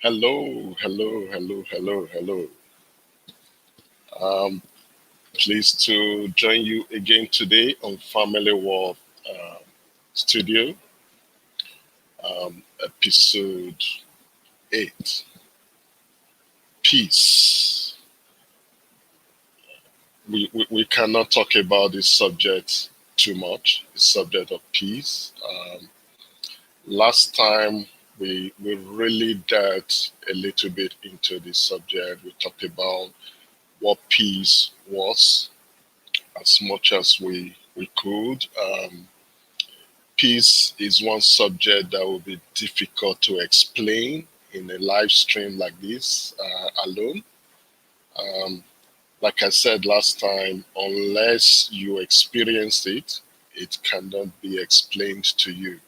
Hello, hello, hello, hello, hello. Um, Pleased to join you again today on Family World Studio, episode 8. Peace. We cannot talk about this subject too much, the subject of peace. Last time we really delved a little bit into this subject. We talked about what peace was as much as we could. Peace is one subject that will be difficult to explain in a live stream like this alone. Um, like I said last time, unless you experience it, it cannot be explained to you.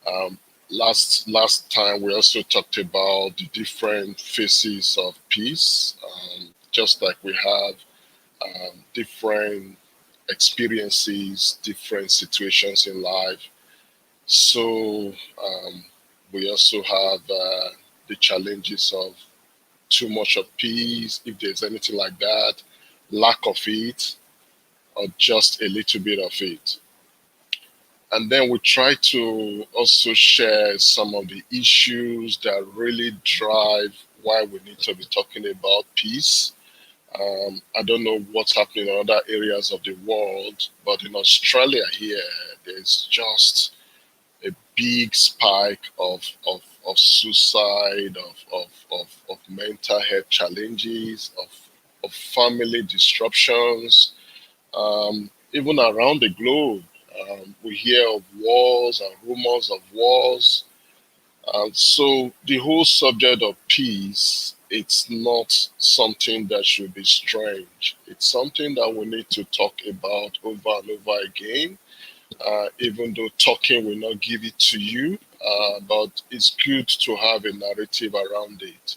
Um, last time we also talked about the different phases of peace, just like we have different experiences, different situations in life. So we also have the challenges of too much of peace, if there's anything like that, lack of it, or just a little bit of it. And then we try to also share some of the issues that really drive why we need to be talking about peace. I don't know what's happening in other areas of the world, but in Australia here, there's just a big spike of suicide, of mental health challenges, of family disruptions, even around the globe. We hear of wars and rumors of wars. So the whole subject of peace, it's not something that should be strange. It's something that we need to talk about over and over again, even though talking will not give it to you, but it's good to have a narrative around it.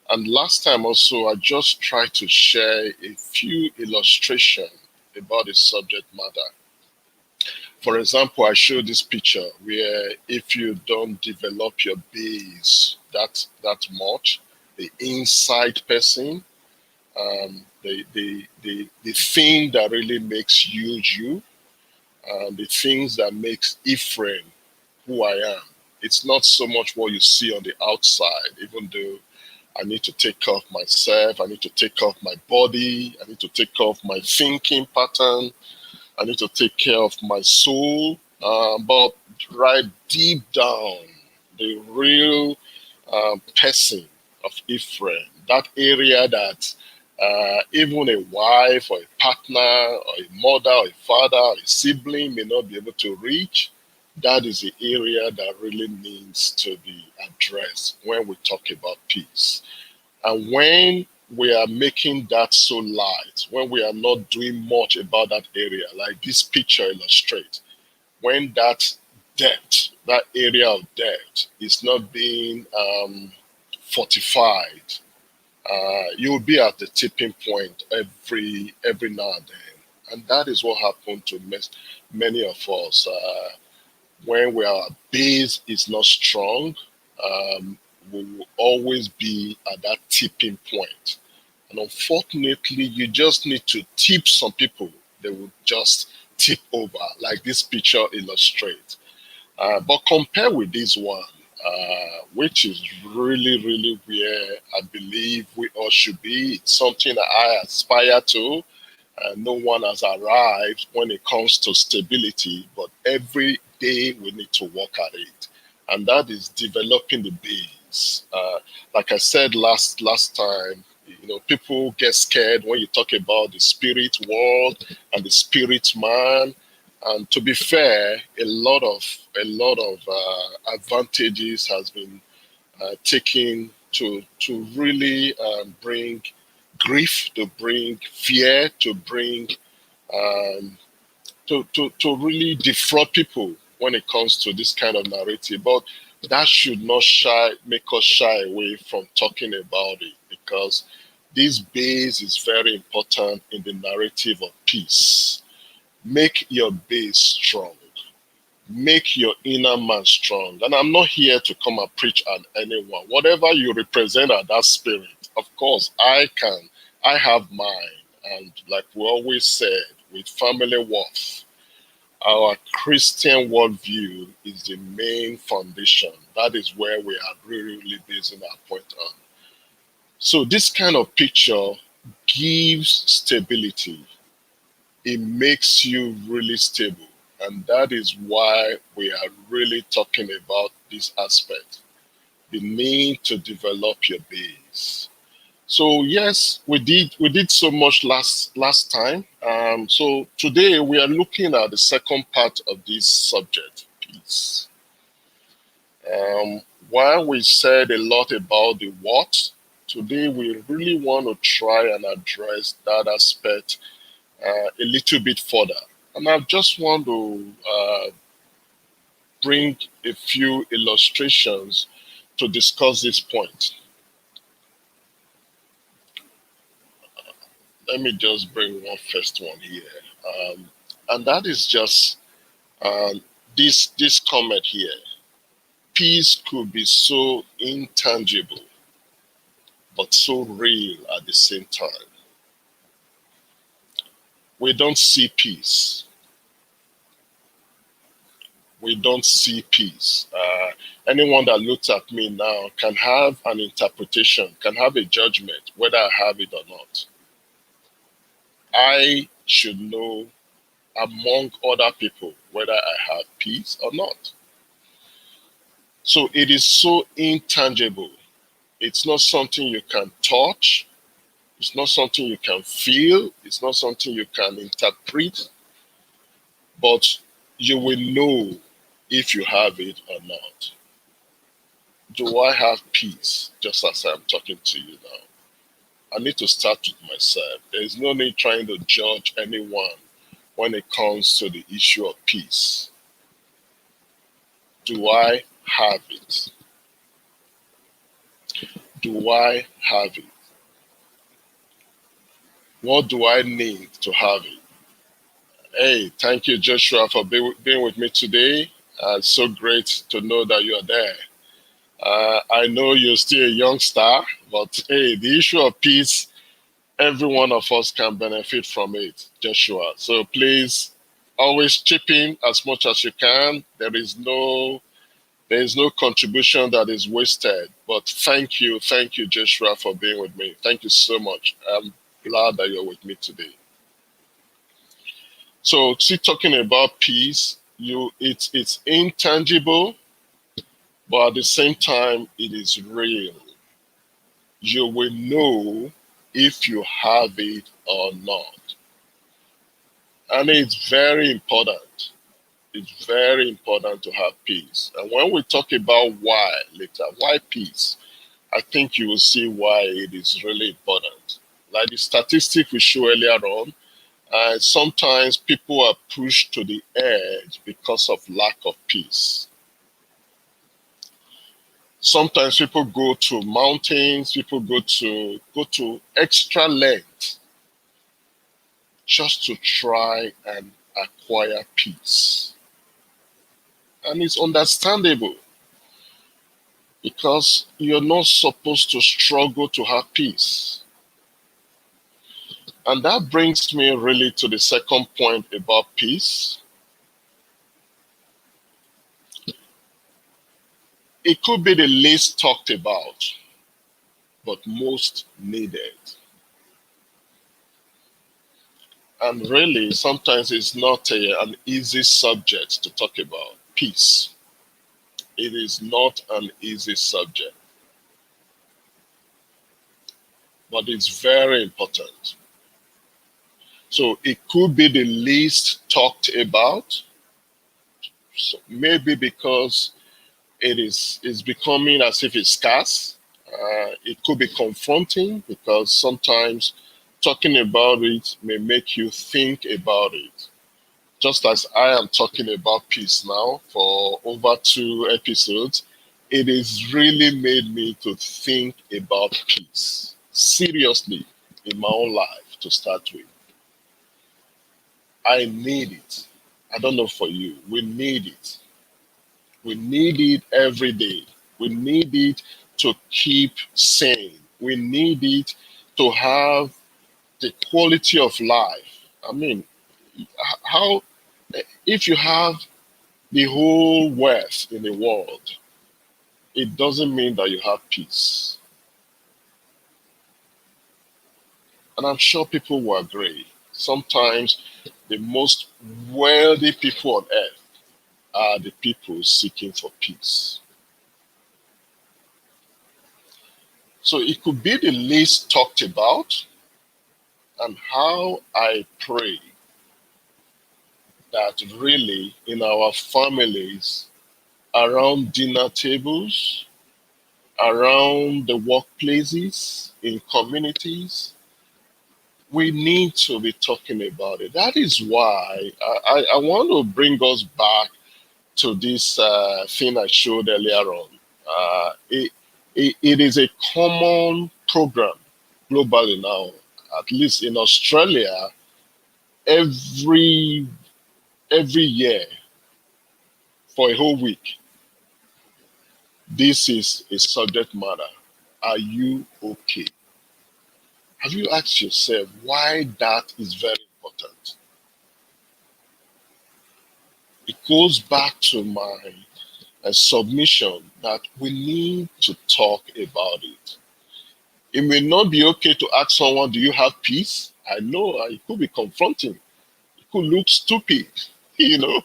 And last time also, I just tried to share a few illustrations about the subject matter. For example, I showed this picture where if you don't develop your base that much, the inside person, the thing that really makes you you, the things that makes Ephraim who I am. It's not so much what you see on the outside, even though I need to take care of myself, I need to take care of my body, I need to take care of my thinking pattern, I need to take care of my soul. But right deep down, the real person of Ephraim, that area that even a wife or a partner or a mother or a father or a sibling may not be able to reach, that is the area that really needs to be addressed when we talk about peace. And when we are making that so light, when we are not doing much about that area, like this picture illustrates, when that depth, that area of depth is not being fortified, you'll be at the tipping point every now and then. And that is what happened to many of us. When our base is not strong, we will always be at that tipping point. And unfortunately, you just need to tip some people. They will just tip over, like this picture illustrates. But compare with this one, which is really, really where I believe we all should be. It's something that I aspire to. No one has arrived when it comes to stability, but every day we need to work at it. And that is developing the base. Like I said last time, people get scared when you talk about the spirit world and the spirit man. And to be fair, a lot of advantages has been taken to really bring grief, to bring fear, to bring um, to really defraud people when it comes to this kind of narrative. But that should not make us shy away from talking about it, because this base is very important in the narrative of peace. Make your base strong. Make your inner man strong. And I'm not here to come and preach at anyone. Whatever you represent at that spirit, of course, I have mine. And like we always said, with family worth, our Christian worldview is the main foundation. That is where we are really basing our point on. So this kind of picture gives stability. It makes you really stable. And that is why we are really talking about this aspect, the need to develop your base. So yes, we did so much last time. So today we are looking at the second part of this subject, peace. Um, while we said a lot about the what, today we really want to try and address that aspect a little bit further. And I just want to bring a few illustrations to discuss this point. Let me just bring one first one here. And that is just um, this comment here. Peace could be so intangible, but so real at the same time. We don't see peace. We don't see peace. Anyone that looks at me now can have an interpretation, can have a judgment whether I have it or not. I should know among other people whether I have peace or not. So it is so intangible. It's not something you can touch. It's not something you can feel. It's not something you can interpret. But you will know if you have it or not. Do I have peace just as I'm talking to you now? I need to start with myself. There is no need trying to judge anyone when it comes to the issue of peace. Do I have it? Do I have it? What do I need to have it? Hey, thank you, Joshua, for being with me today. It's so great to know that you are there. I know you're still a youngster, but hey, the issue of peace, every one of us can benefit from it, Joshua. So please always chip in as much as you can. There is no contribution that is wasted. But thank you, Joshua, for being with me. Thank you so much. I'm glad that you're with me today. So, see, talking about peace, it's intangible, but at the same time, it is real. You will know if you have it or not, and it's very important. It's very important to have peace. And when we talk about why later, why peace, I think you will see why it is really important. Like the statistic we showed earlier on, sometimes people are pushed to the edge because of lack of peace. Sometimes people go to mountains, people go to extra length just to try and acquire peace. And it's understandable because you're not supposed to struggle to have peace. And that brings me really to the second point about peace. It could be the least talked about, but most needed. And really, sometimes it's not an easy subject to talk about. Peace. It is not an easy subject, but it's very important. So it could be the least talked about, so maybe because it's becoming as if it's scarce. It could be confronting because sometimes talking about it may make you think about it. Just as I am talking about peace now for over 2 episodes, it has really made me to think about peace seriously in my own life to start with. I need it. I don't know for you. We need it. We need it every day. We need it to keep sane. We need it to have the quality of life. I mean, how, if you have the whole wealth in the world, it doesn't mean that you have peace. And I'm sure people will agree. Sometimes the most wealthy people on earth are the people seeking for peace. So it could be the least talked about, and how I pray that really in our families, around dinner tables, around the workplaces, in communities, we need to be talking about it. That is why I want to bring us back to this thing I showed earlier on. It is a common program globally now, at least in Australia, every year for a whole week. This is a subject matter. Are you okay? Have you asked yourself why that is very important? It goes back to my submission that we need to talk about it. It may not be okay to ask someone, do you have peace? I know it could be confronting. It could look stupid, you know,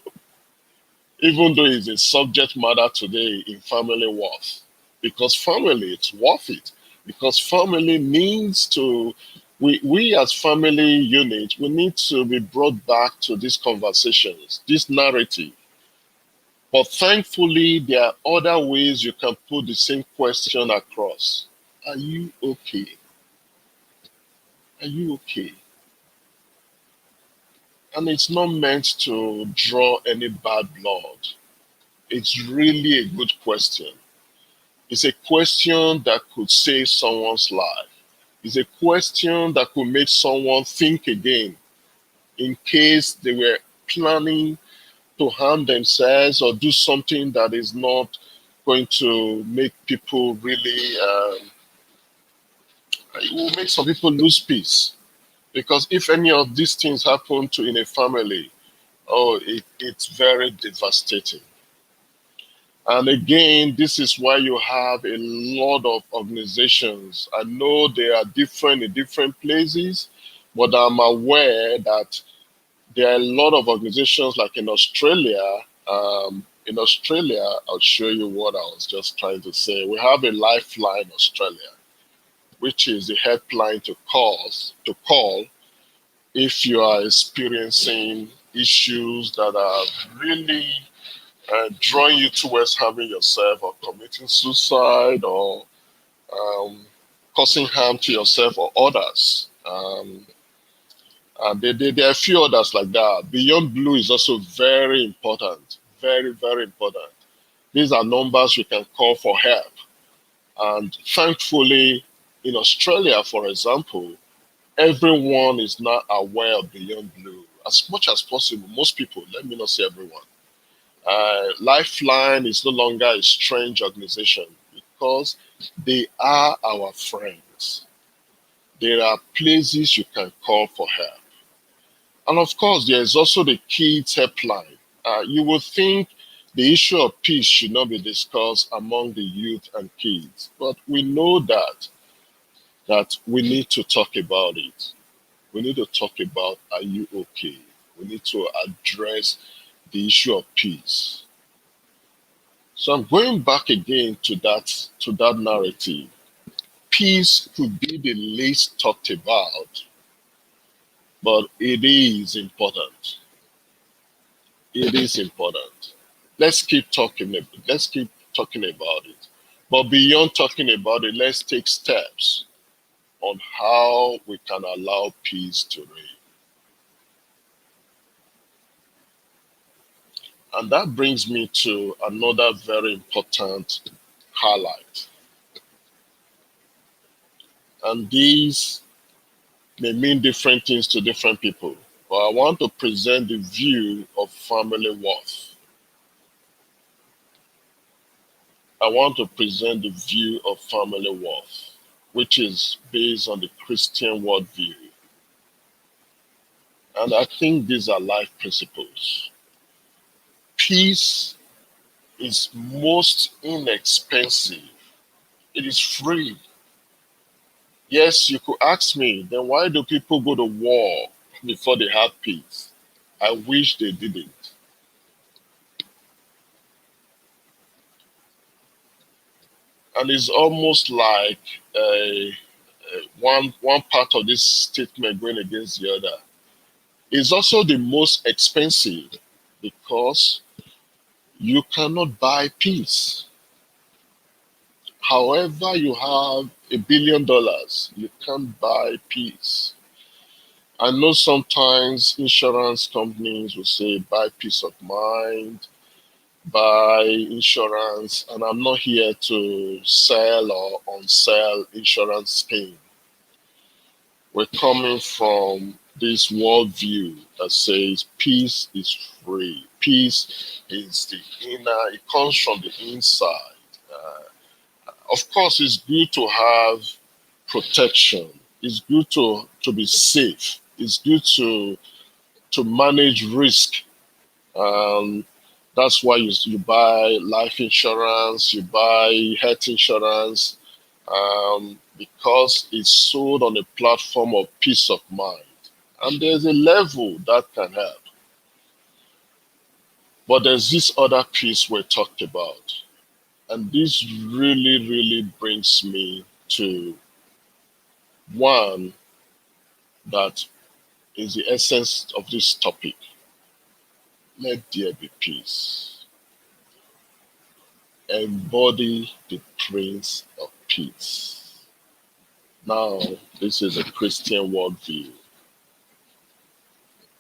even though it's a subject matter today in family worth. Because family, it's worth it. Because family needs to, we as family unit, we need to be brought back to these conversations, this narrative. But thankfully, there are other ways you can put the same question across. Are you okay? Are you okay? And it's not meant to draw any bad blood. It's really a good question. It's a question that could save someone's life. It's a question that could make someone think again in case they were planning to harm themselves or do something that is not going to make people really, it will make some people lose peace. Because if any of these things happen to in a family, oh, it's very devastating. And again, this is why you have a lot of organizations. I know they are different in different places, but I'm aware that there are a lot of organizations like in Australia. I'll show you what I was just trying to say. We have a Lifeline Australia, which is the helpline to call if you are experiencing issues that are really drawing you towards harming yourself or committing suicide or causing harm to yourself or others. And there are a few others like that. Beyond Blue is also very important, very, very important. These are numbers you can call for help. And thankfully, in Australia, for example, everyone is now aware of Beyond Blue as much as possible. Most people, let me not say everyone. Lifeline is no longer a strange organization because they are our friends. There are places you can call for help. And of course, there is also the kids helpline. You would think the issue of peace should not be discussed among the youth and kids, but we know that we need to talk about it. We need to talk about, are you okay? We need to address the issue of peace. So I'm going back again to that narrative. Peace could be the least talked about, but it is important. It is important. Let's keep talking. Let's keep talking about it. But beyond talking about it, let's take steps on how we can allow peace to reign. And that brings me to another very important highlight. And these may mean different things to different people, but I want to present the view of family worth. I want to present the view of family worth, which is based on the Christian worldview. And I think these are life principles. Peace is most inexpensive. It is free. Yes, you could ask me, then why do people go to war before they have peace? I wish they didn't. And it's almost like one part of this statement going against the other. It's also the most expensive because you cannot buy peace. However, you have $1 billion, you can't buy peace. I know sometimes insurance companies will say buy peace of mind, buy insurance, and I'm not here to sell or unsell insurance scheme. We're coming from this worldview that says peace is free. Peace is the inner, it comes from the inside. Of course, it's good to have protection. It's good to be safe. It's good to manage risk. Um, that's why you buy life insurance, you buy health insurance, because it's sold on a platform of peace of mind. And there's a level that can help. But there's this other piece we talked about. And this really, really brings me to one that is the essence of this topic. Let there be peace. Embody the Prince of Peace. Now, this is a Christian worldview.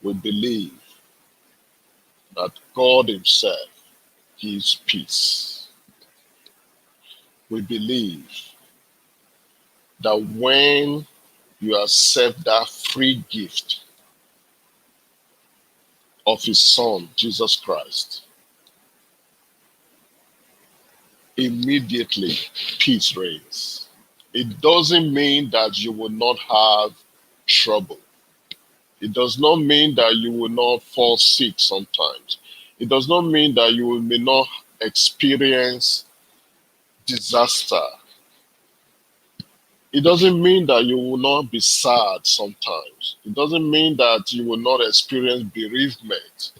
We believe that God Himself gives peace. We believe that when you accept that free gift of His Son, Jesus Christ, immediately peace reigns. It doesn't mean that you will not have trouble. It does not mean that you will not fall sick sometimes. It does not mean that you may not experience disaster. It doesn't mean that you will not be sad sometimes. It doesn't mean that you will not experience bereavement.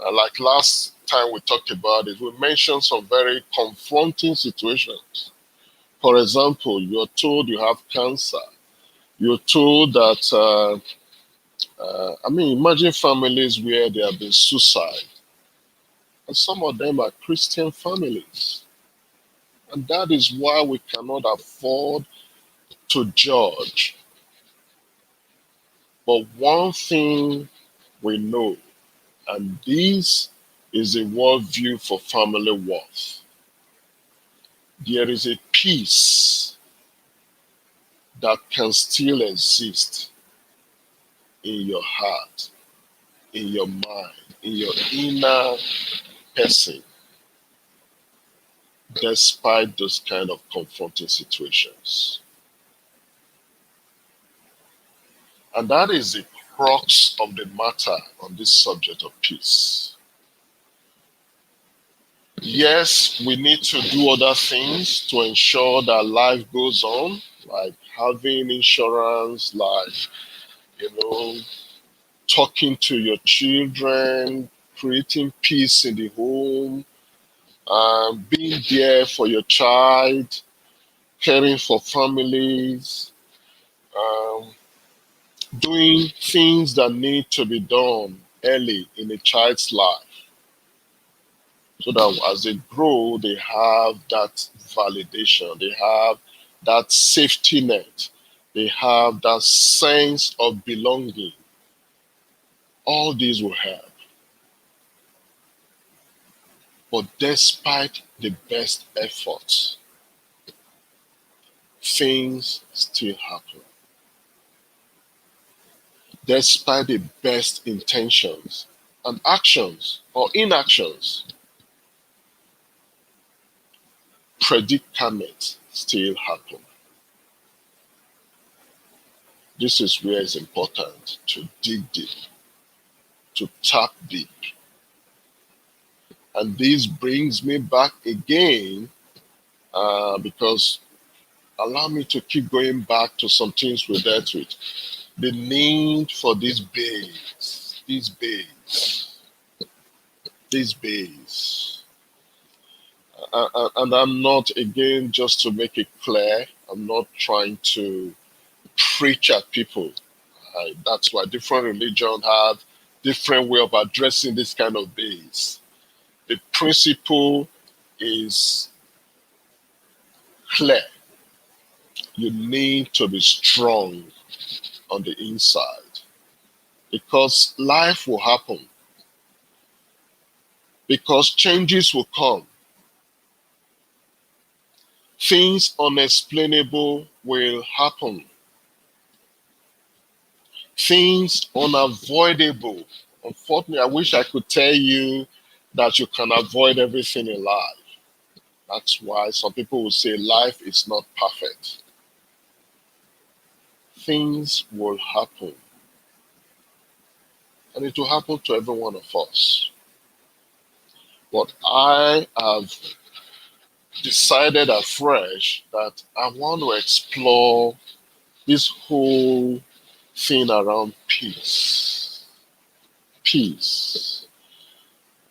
Like last time we talked about it, we mentioned some very confronting situations. For example, you're told you have cancer. You're told that, imagine families where there have been suicide. And some of them are Christian families. And that is why we cannot afford to judge. But one thing we know, and this is a worldview for family worth. There is a peace that can still exist in your heart, in your mind, in your inner person, despite those kind of confronting situations. And that is the crux of the matter on this subject of peace. Yes, we need to do other things to ensure that life goes on, like having insurance, like, talking to your children, creating peace in the home, being there for your child, caring for families, um, doing things that need to be done early in a child's life so that as they grow, they have that validation, they have that safety net, they have that sense of belonging. All these will help. But despite the best efforts, things still happen. Despite the best intentions and actions or inactions, predicament still happen. This is where it's important to dig deep, to tap deep. And this brings me back again because allow me to keep going back to some things we dealt with. The need for these base, these base. And I'm not, again, just to make it clear, I'm not trying to preach at people. That's why different religions have different way of addressing this kind of base. The principle is clear. You need to be strong on the inside because life will happen, because changes will come. Things unexplainable will happen. Things unavoidable. Unfortunately, I wish I could tell you that you can avoid everything in life. That's why some people will say life is not perfect. Things will happen. And it will happen to every one of us. But I have decided afresh that I want to explore this whole thing around peace. Peace.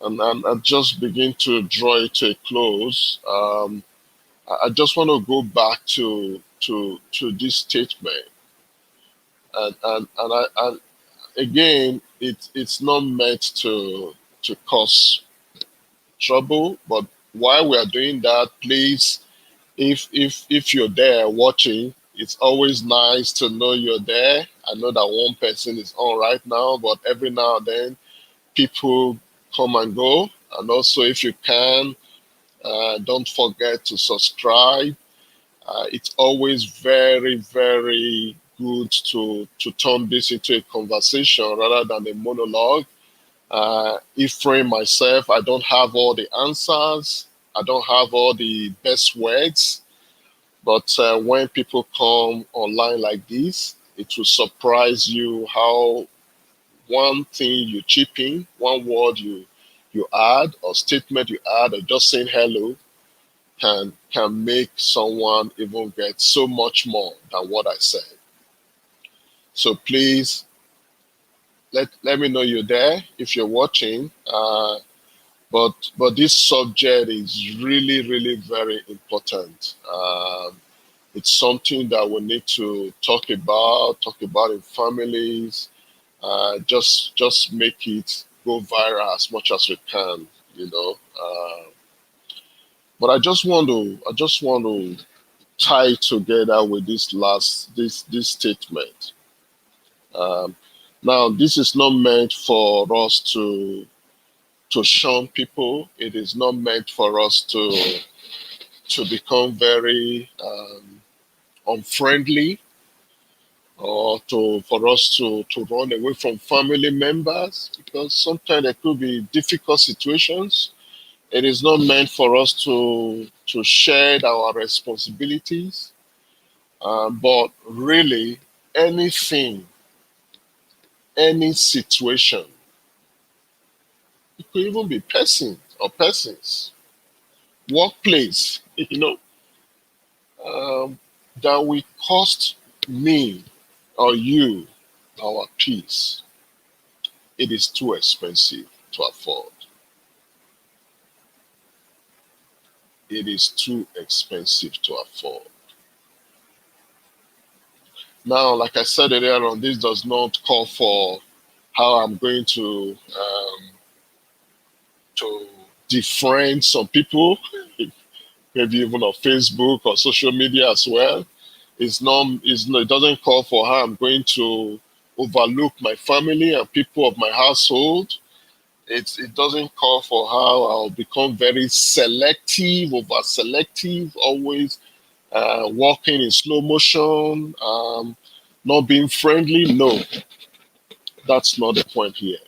And I just begin to draw it to a close. I just want to go back to this statement. And again, it's not meant to cause trouble, but while we are doing that, please, if you're there watching, it's always nice to know you're there. I know that one person is on right now, but every now and then people come and go. And also, if you can, don't forget to subscribe. It's always very, very good to turn this into a conversation rather than a monologue. Ephraim, myself, I don't have all the answers. I don't have all the best words. But when people come online like this, it will surprise you how one thing you chip in, one word you add, or statement you add, or just saying hello can make someone even get so much more than what I said. So please let me know you're there if you're watching. But this subject is really, really very important. It's something that we need to talk about in families. Just make it go viral as much as we can, you know. But I just want to tie it together with this statement. Um, Now, this is not meant for us to shun people. It is not meant for us to become very unfriendly, or for us to run away from family members, because sometimes there could be difficult situations. It is not meant for us to share our responsibilities, but really anything, any situation. It could even be person or persons, workplace, that will cost me or you our peace. It is too expensive to afford. It is too expensive to afford. Now, like I said earlier on, this does not call for how I'm going to defriend some people, maybe even on Facebook or social media as well. It doesn't call for how I'm going to overlook my family and people of my household. It doesn't call for how I'll become very selective, over selective, always walking in slow motion, not being friendly. No, that's not the point here.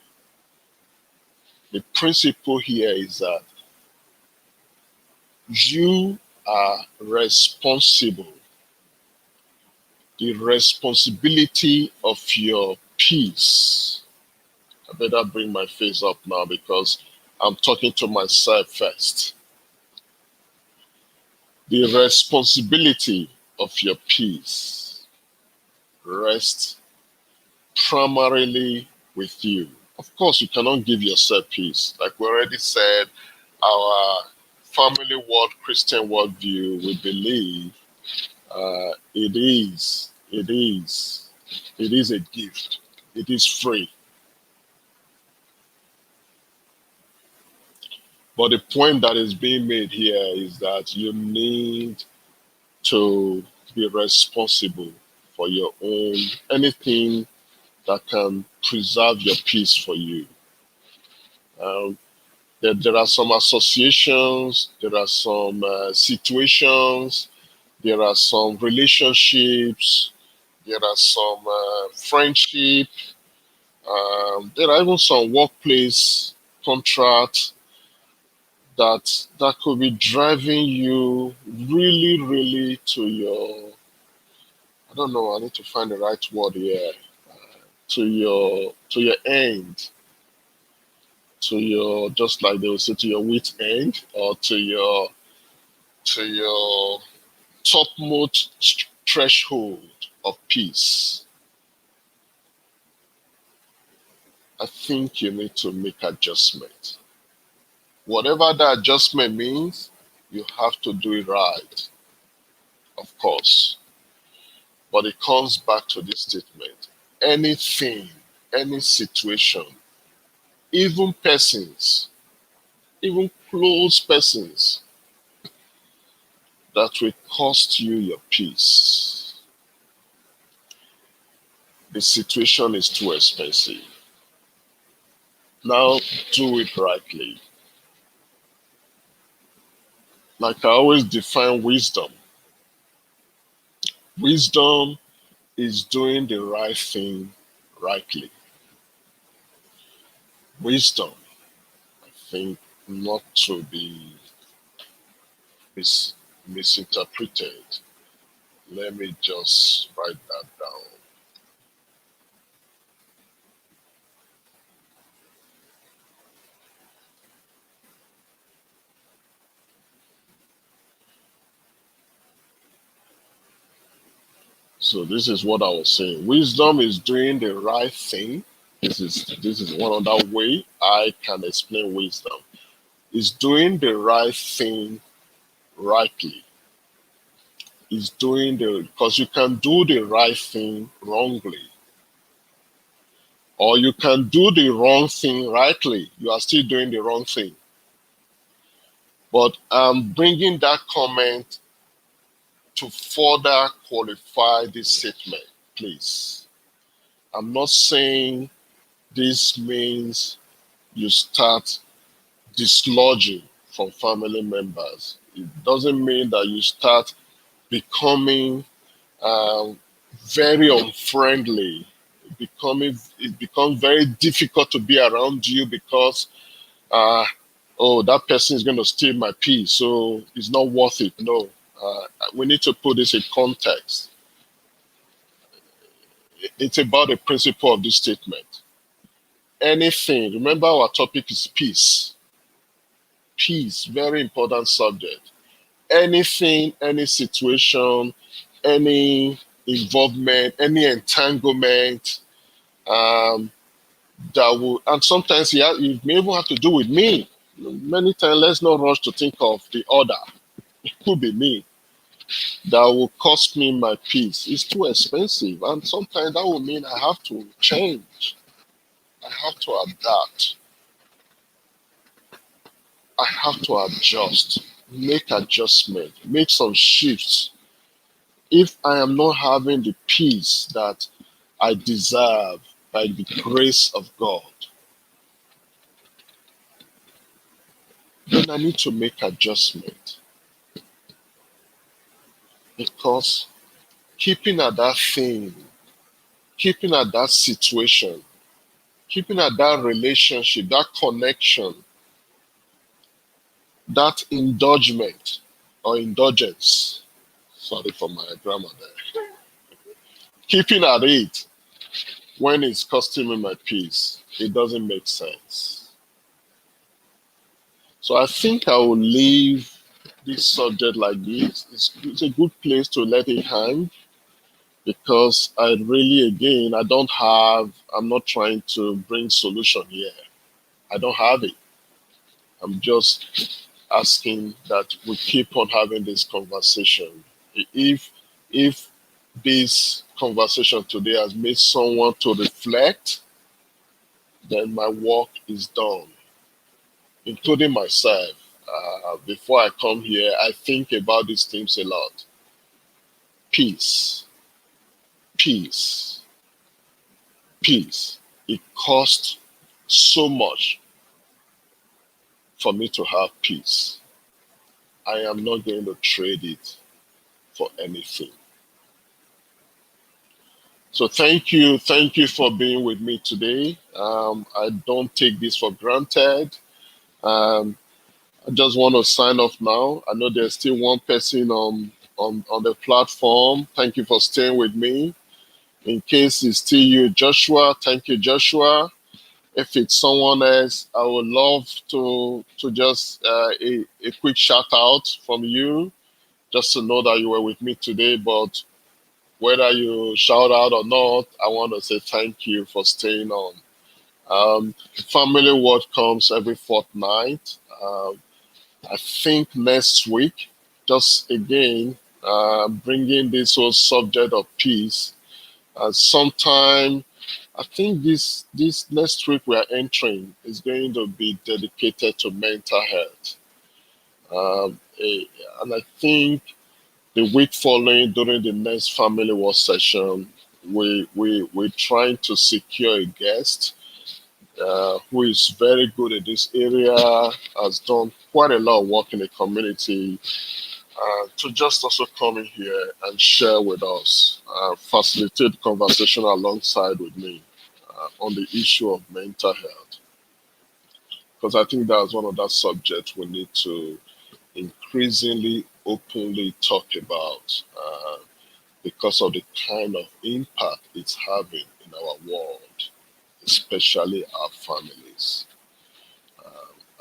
The principle here is that you are responsible. The responsibility of your peace. I better bring my face up now because I'm talking to myself first. The responsibility of your peace rests primarily with you. Of course, you cannot give yourself peace. Like we already said, our family world, Christian worldview, we believe it is a gift. It is free. But the point that is being made here is that you need to be responsible for your own anything that can preserve your peace for you. Um, there are some associations, there are some situations, there are some relationships, there are some friendship, there are even some workplace contracts that could be driving you really to your, I don't know, I need to find the right word here, to your end, to your, just like they would say, to your wit end, or to your topmost threshold of peace. I think you need to make adjustment. Whatever that adjustment means, you have to do it right, of course. But it comes back to this statement. Anything, any situation, even persons, even close persons, that will cost you your peace. The situation is too expensive. Now do it rightly. Like I always define wisdom. Wisdom is doing the right thing rightly. Wisdom, I think, not to be misinterpreted. Let me just write that down. So this is what I was saying. Wisdom is doing the right thing. This is one other way I can explain wisdom. Is doing the right thing rightly. Is doing the, because you can do the right thing wrongly, or you can do the wrong thing rightly. You are still doing the wrong thing. But I'm bringing that comment to further qualify this statement, please. I'm not saying this means you start dislodging from family members. It doesn't mean that you start becoming very unfriendly. It becomes very difficult to be around you because oh, that person is going to steal my peace, so it's not worth it. No, we need to put this in context. It's about the principle of this statement. Anything, remember our topic is peace. Peace, very important subject. Anything, any situation, any involvement, any entanglement, that will, and sometimes it may even have to do with me. Many times, let's not rush to think of the other. It could be me that will cost me my peace. It's too expensive, and sometimes that will mean I have to change. I have to adapt. I have to adjust, make adjustment, make some shifts. If I am not having the peace that I deserve by the grace of God, then I need to make adjustment. Because keeping at that thing, keeping at that situation, keeping at that relationship, that connection, that indulgement or indulgence. Sorry for my grammar there. Keeping at it when it's costing me my peace, it doesn't make sense. So I think I will leave this subject like this. It's a good place to let it hang because I really, again, I'm not trying to bring solution here. I don't have it. I'm just asking that we keep on having this conversation. If this conversation today has made someone to reflect, then my work is done, including myself. Before I come here, I think about these things a lot. Peace, peace, peace. It costs so much for me to have peace. I am not going to trade it for anything. So thank you for being with me today. I don't take this for granted. Um, I just want to sign off now. I know there's still one person on the platform. Thank you for staying with me. In case it's still you, Joshua, thank you, Joshua. If it's someone else, I would love to just a quick shout out from you, just to know that you were with me today. But whether you shout out or not, I want to say thank you for staying on. Family Word comes every fortnight. I think next week, just again, bringing this whole subject of peace. Sometime, I think this next week we are entering is going to be dedicated to mental health. And I think the week following, during the next family war session, we're trying to secure a guest who is very good in this area, has done quite a lot of work in the community, to just also come in here and share with us, facilitate conversation alongside with me on the issue of mental health. Because I think that's one of that subjects we need to increasingly openly talk about, because of the kind of impact it's having in our world, especially our families.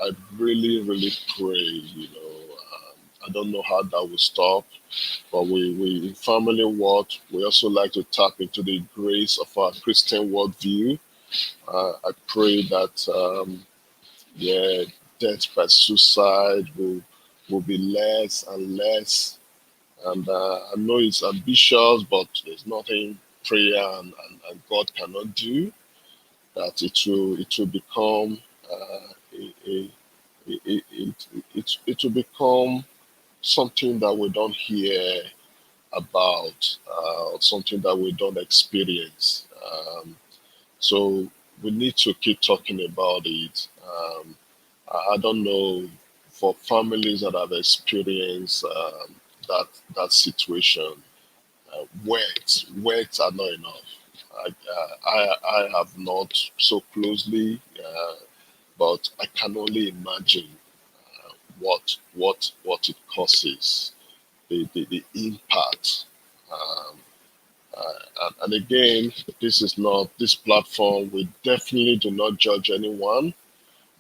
I really, really pray, I don't know how that will stop, but we in Family World, we also like to tap into the grace of our Christian worldview. I pray that, yeah, death by suicide will be less and less. And I know it's ambitious, but there's nothing prayer and God cannot do. That it will become it will become something that we don't hear about, something that we don't experience. So we need to keep talking about it. I don't know, for families that have experienced that situation, words are not enough. I have not so closely, but I can only imagine what it causes, the impact. Um, and again, this platform. We definitely do not judge anyone,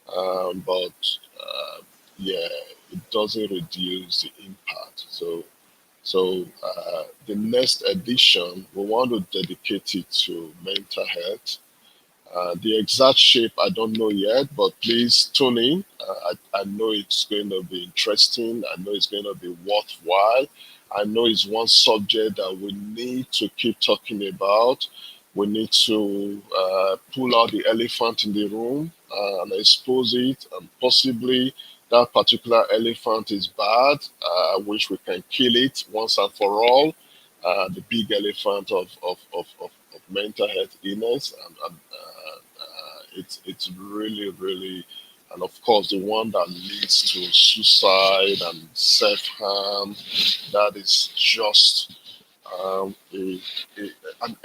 but yeah, it doesn't reduce the impact. So the next edition, we want to dedicate it to mental health. The exact shape, I don't know yet, but please tune in. I know it's going to be interesting. I know it's going to be worthwhile. I know it's one subject that we need to keep talking about. We need to pull out the elephant in the room and expose it, and possibly that particular elephant is bad. I wish we can kill it once and for all. The big elephant of mental health illness, and it's really, really, and of course the one that leads to suicide and self-harm, that is just an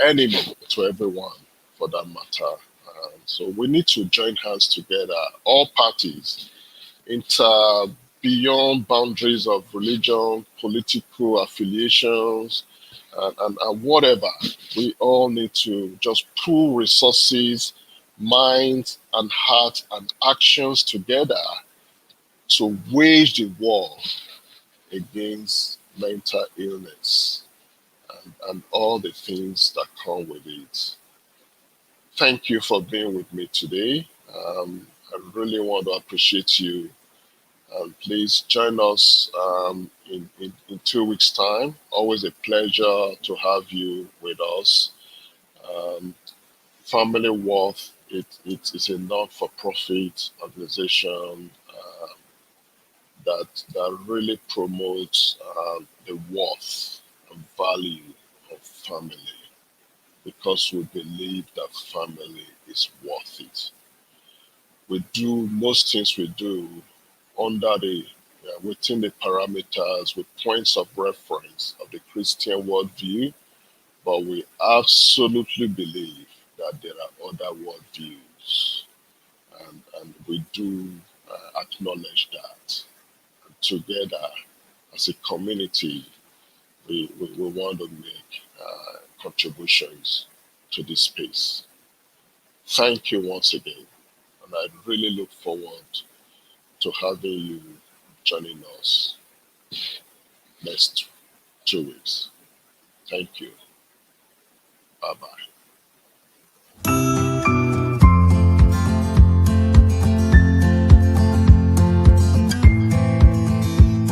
enemy to everyone, for that matter. So we need to join hands together, all parties, inter beyond boundaries of religion, political affiliations, and whatever. We all need to just pool resources, minds, and heart and actions together to wage the war against mental illness and all the things that come with it. Thank you for being with me today. I really want to appreciate you. Please join us in 2 weeks' time. Always a pleasure to have you with us. Um, Family Worth, it is a non-for-profit organization that really promotes the worth and value of family because we believe that family is worth it. We do most things we do under the within the parameters with points of reference of the Christian worldview, but we absolutely believe that there are other worldviews, and we do acknowledge that. And together, as a community, we want to make contributions to this space. Thank you once again, and I really look forward to having you joining us next 2 weeks. Thank you. Bye bye.